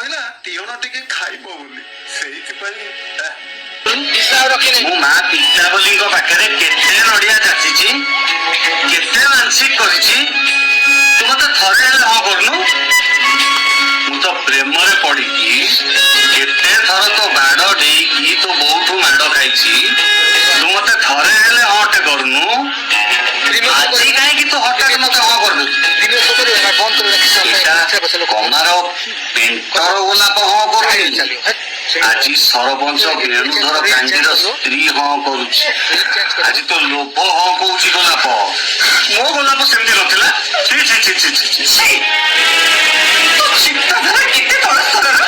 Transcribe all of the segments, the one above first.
କହିଲା ତିଅଣ ଟିକେ ଖାଇବ ବୋଲି ସେଇଥିପାଇଁ ମୋ ମା ପିତାବଲୀଙ୍କ ପାଖରେ କେତେ ନଡିଆ ଯାଚିଛି, କେତେ ମାନସିକ କରିଛି, ତୁ ମତେ ଥରେ ହେଲେ ହଁ କରୁନୁ। ମୁଁ ତ ପ୍ରେମରେ ପଡିକି କେତେ ଥର ତୋ ବାଡ ଡେଇକି ତୋ ବୋଉଠୁ ମାଡ ଖାଇଛି, ତୁ ମତେ ଥରେ ହେଲେ ହଁଟେ କରୁନୁ। ଆଜି କାହିଁକି ତୁ ହଠାତ୍ ମତେ ହଁ କରିଦଉଛୁ? କମାର ପେଣ୍ଟର ଗୋଲାପ ହଁ କରୁନି, ଆଜି ସରପଞ୍ଚ ବେଣୁଧର କାଞ୍ଜିର ସ୍ତ୍ରୀ ହଁ କରୁଛି, ଆଜି ତ ଲୋଭ ହଁ କହୁଛି ଗୋଲାପ। ମୋ ଗୋଲାପ ସେମିତି ନଥିଲା। ଚିନ୍ତାଧାରା କେତେ ତଳ ସ୍ତରର।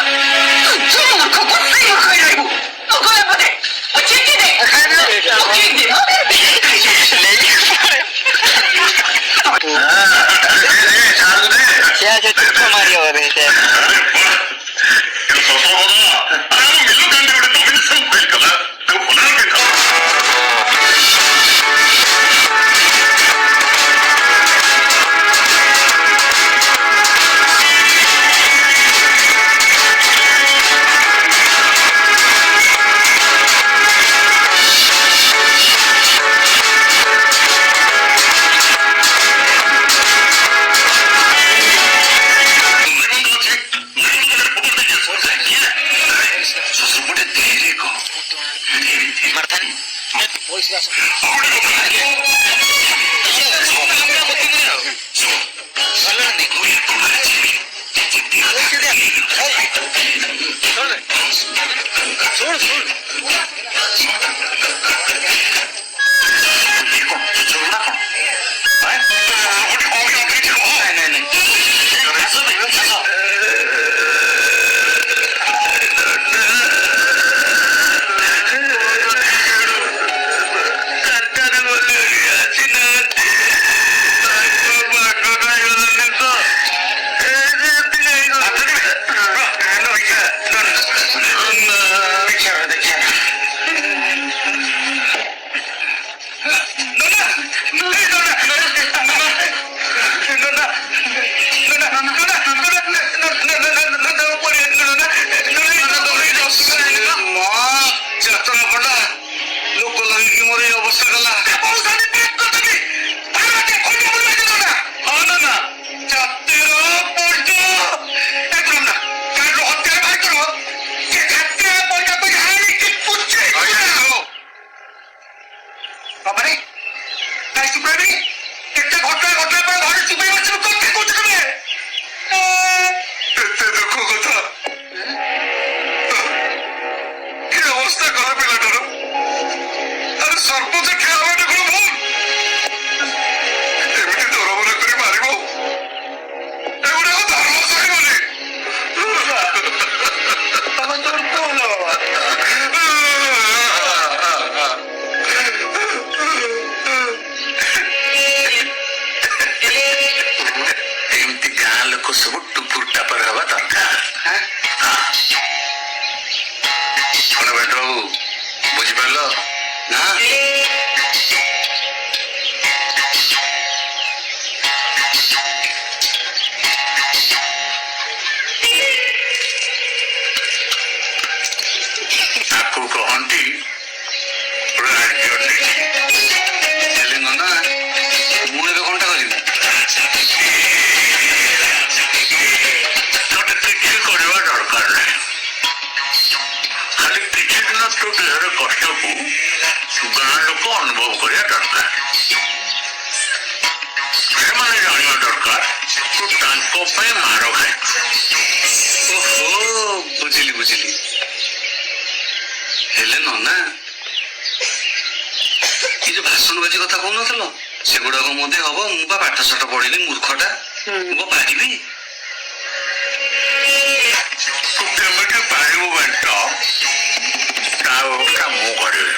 ସେଗୁଡାକ ମତେ ହବ? ମୁଁ ବା ପାଠ ସାଠ ପଢିନି, ମୂର୍ଖଟା, ମୁଁ ପାରିବି? କେମିତି ପାରିବୁ ବେଣ୍ଟ? ତା ବ୍ୟବସ୍ଥା ମୁଁ କରିବି।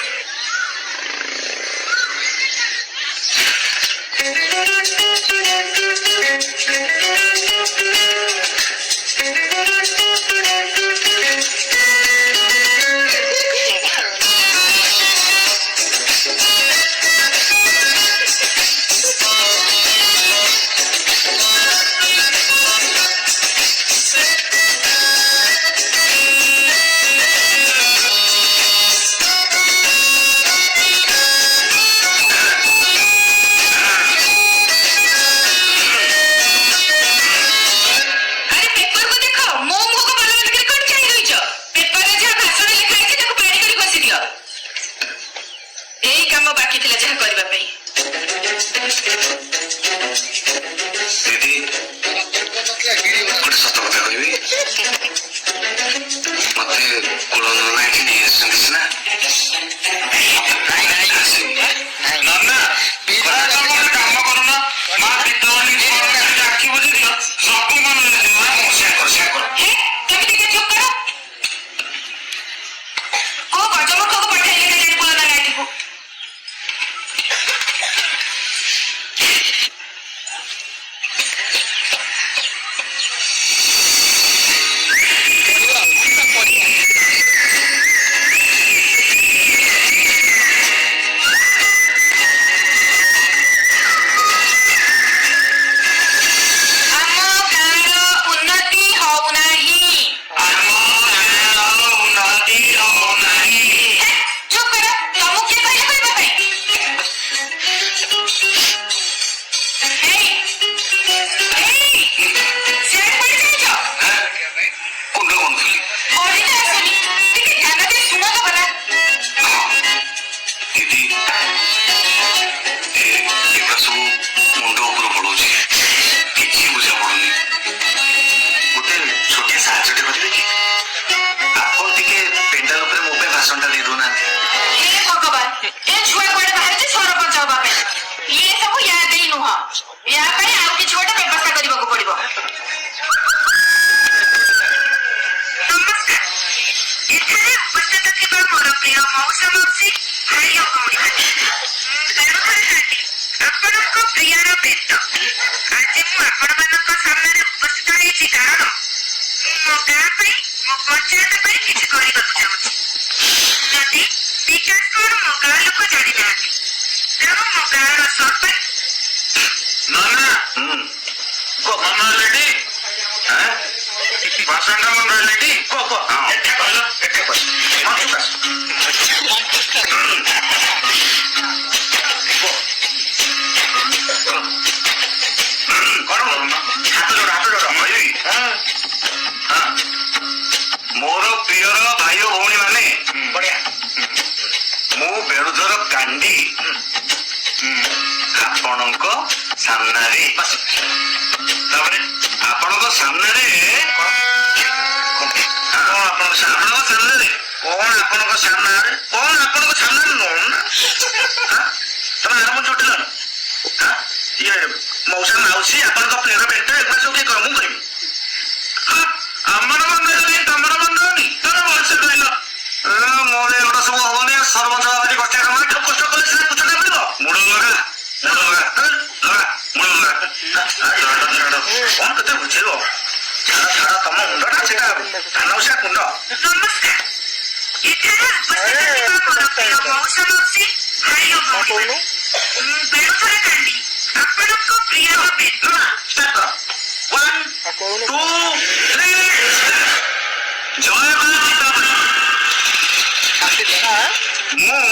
ପ୍ରିୟ ମଉସା ମାଉସୀ ଭାଇ ଓ ଭଉଣୀମାନେ ବେଣୁଧର କାଣ୍ଡି ଆପଣଙ୍କ ପ୍ରିୟର ବେଦ। ଆଜି ମୁଁ ଆପଣମାନଙ୍କ ସାମ୍ନାରେ ଉପସ୍ଥିତ ହେଇଛି କାରଣ ମୁଁ ମୋ ଗାଁ ପାଇଁ ମୋ ପଞ୍ଚାୟତ ପାଇଁ କିଛି କରିବାକୁ ଚାହୁଁଛି। ଯଦି ବିକାଶ କଣ ମୋ ଗାଁ ଲୋକ ଜାଣିନାହାନ୍ତି, ତେଣୁ ମୋ ଗାଁର ସରପଞ୍ଚ ନନା ମନ ହେଲେଟି ପ୍ରସଙ୍ଗ ମନ ହେଲେଟି ଏଠି କହିଲ ଏଠି କହିଲ ମୋର ପ୍ରିୟର ଭାଇ ଓ ଭଉଣୀ ମାନେ ମୁଁ ବେଣୁଧର କାଣ୍ଡି ଆପଣଙ୍କ ସାମ୍ନାରେ ତାପରେ ଆପଣଙ୍କ ସାମ୍ନାରେ ଆପଣଙ୍କ ସାମ୍ନାରେ ନୁହଁ ନା ତମେ ଆରମ୍ଭ ଜୁଟିଲ ଇଏ ମଉସା ମାଉସୀ ଆପଣଙ୍କ ପ୍ରିୟର ବେଟ ଏଗୁଡ଼ା ସବୁ କିଏ କର ମୁଁ କରିବି ଆମର ମନ ନାହିଁ ତମର ମନ ହଉନି ତମେ ଭଲସେ କହିଲ ମୋର ଏଗୁଡ଼ା ସବୁ ହବନି ସରପଞ୍ଚ ବାବାଜୀ ବର୍ଷା କାମ କଷ୍ଟ କଲେ ସିନା ପୁଛଟା ମିଳିବ ମୁଡ଼ ଲଗା କଣ କେତେ ବୁଝେଇବ ଛାଡ ତମ ମୁଣ୍ଡଟା ସେଟା ଧାନ ଉଷା କୁଣ୍ଡ। ନମସ୍କାର। ଏଠାରେ ଉପସ୍ଥିତ ଥିବା ମୋର ପ୍ରିୟ ମଉସା ମାଉସୀ ଭାଇ ଓ ଭଉଣୀମାନେ ମୁଁ ବେଣୁଧର କାଣ୍ଡି ଆପଣଙ୍କ ପ୍ରିୟର ବେଦ। ଷ୍ଟାର୍ଟ କର 1 2 3 ଜୟ ମା ଚିତାମଣି। ମୁଁ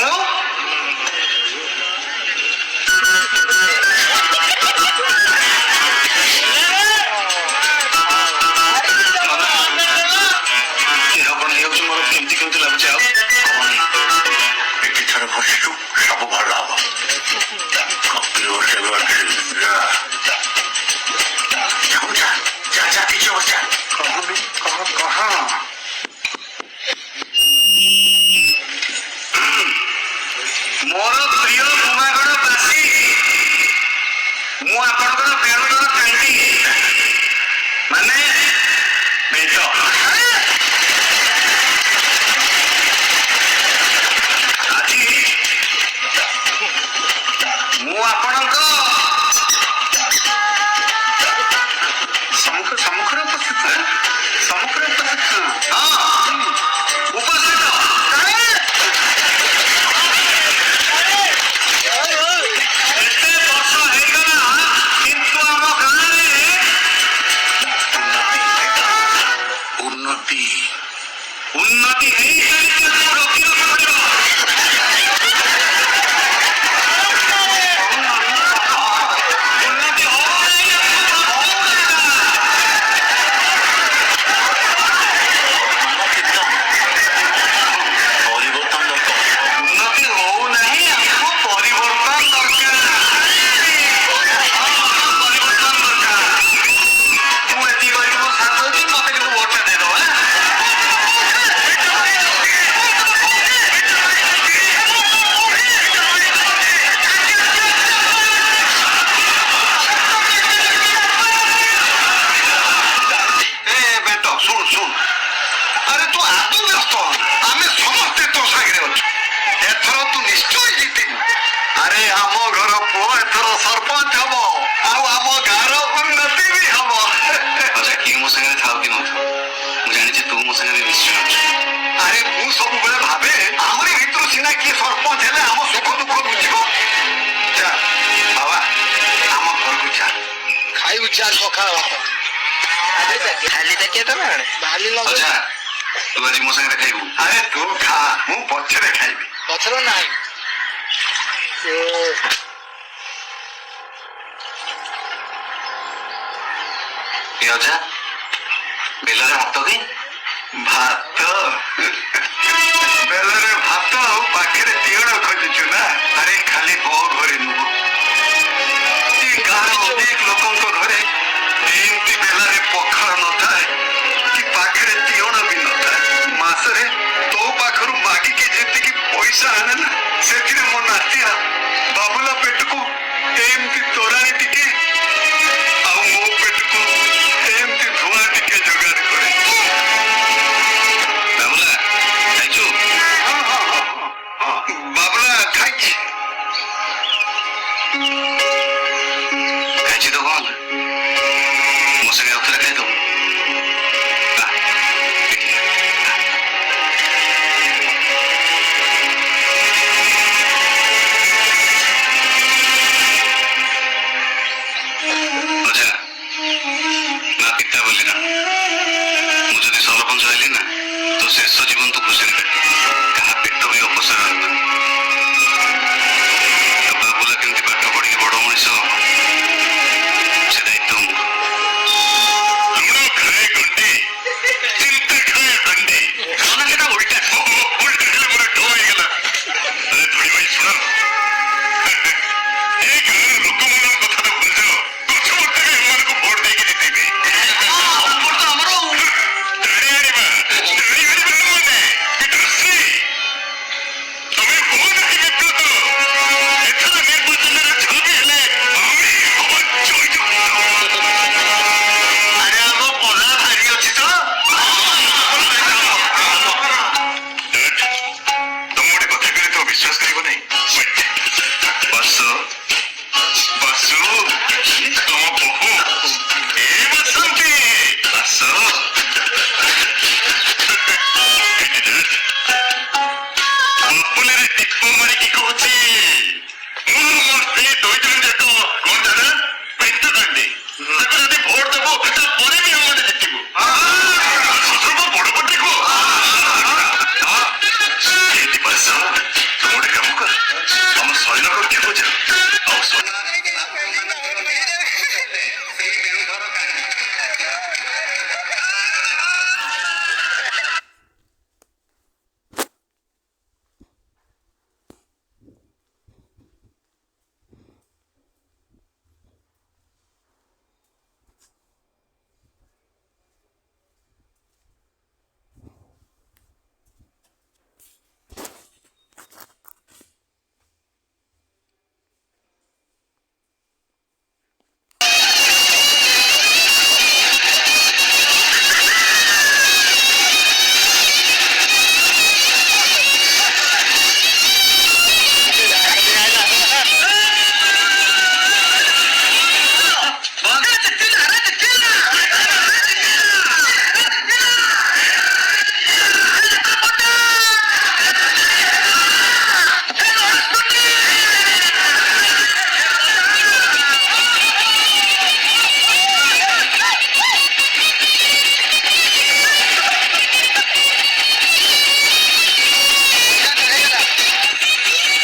ମୋର କେମିତି କେମିତି ଲାଗୁଛି ଆଉ ହବନି ଏଠି ଥର ବସିଛୁ ସବୁ ଭଲ ହବ କିଛି ଅବସ୍ଥା କହୁନି କହ ମୋର ପ୍ରିୟ ନୂଆଗଡ଼ ବାସୀ ମୁଁ ଆପଣଙ୍କର ବେଣୁଧର କାଣ୍ଡି ମାନେ ବେଦ ମୁଁ ଆପଣଙ୍କ ସମ୍ମୁଖରେ ଉପସ୍ଥିତ ଏତେ ବର୍ଷ ହେଇଗଲା କିନ୍ତୁ ଆମ ଗାଁରେ ଉନ୍ନତି ହେଇ ଚାଲିଛି ଆମକୁ ରୋକିବାକୁ ପଡିବ। ଆରେ ଆମ ଘର ପୁଅ ଏଥର ସରପଞ୍ଚ ହବ ଆଉ ଆମ ଗାଁର ଉନ୍ନତି ବି ହବ। କିଏ ମୋ ସାଙ୍ଗରେ ଥାଉ କି ନଥାଉ ମୁଁ ଜାଣିଛି ତୁ ମୋ ସାଙ୍ଗରେ ନିଶ୍ଚୟ ଅଛୁ। ଆରେ ମୁଁ ସବୁବେଳେ ଭାବେ ଆମରି ଭିତରୁ ସିନା କିଏ ସରପଞ୍ଚ ହେଲେ ଆମ ସୁଖ ଦୁଃଖ ବୁଝିବ। ଚା ବାବା ଆମ ଘରକୁ ଚା ଖାଇବୁ ଚାଲ ପଖାଳ ଖାଲି ଦେଖିଆ ତ ନା ଅଚ୍ଛା ତୁ ଆଜି ମୋ ସାଙ୍ଗରେ ଖାଇବୁ। ଆରେ ତୁ ଖା ମୁଁ ପଛରେ ଖାଇବି। ପଛର ନାହିଁ ଅଜା ବେଲରେ ଭାତ କି ଭାତ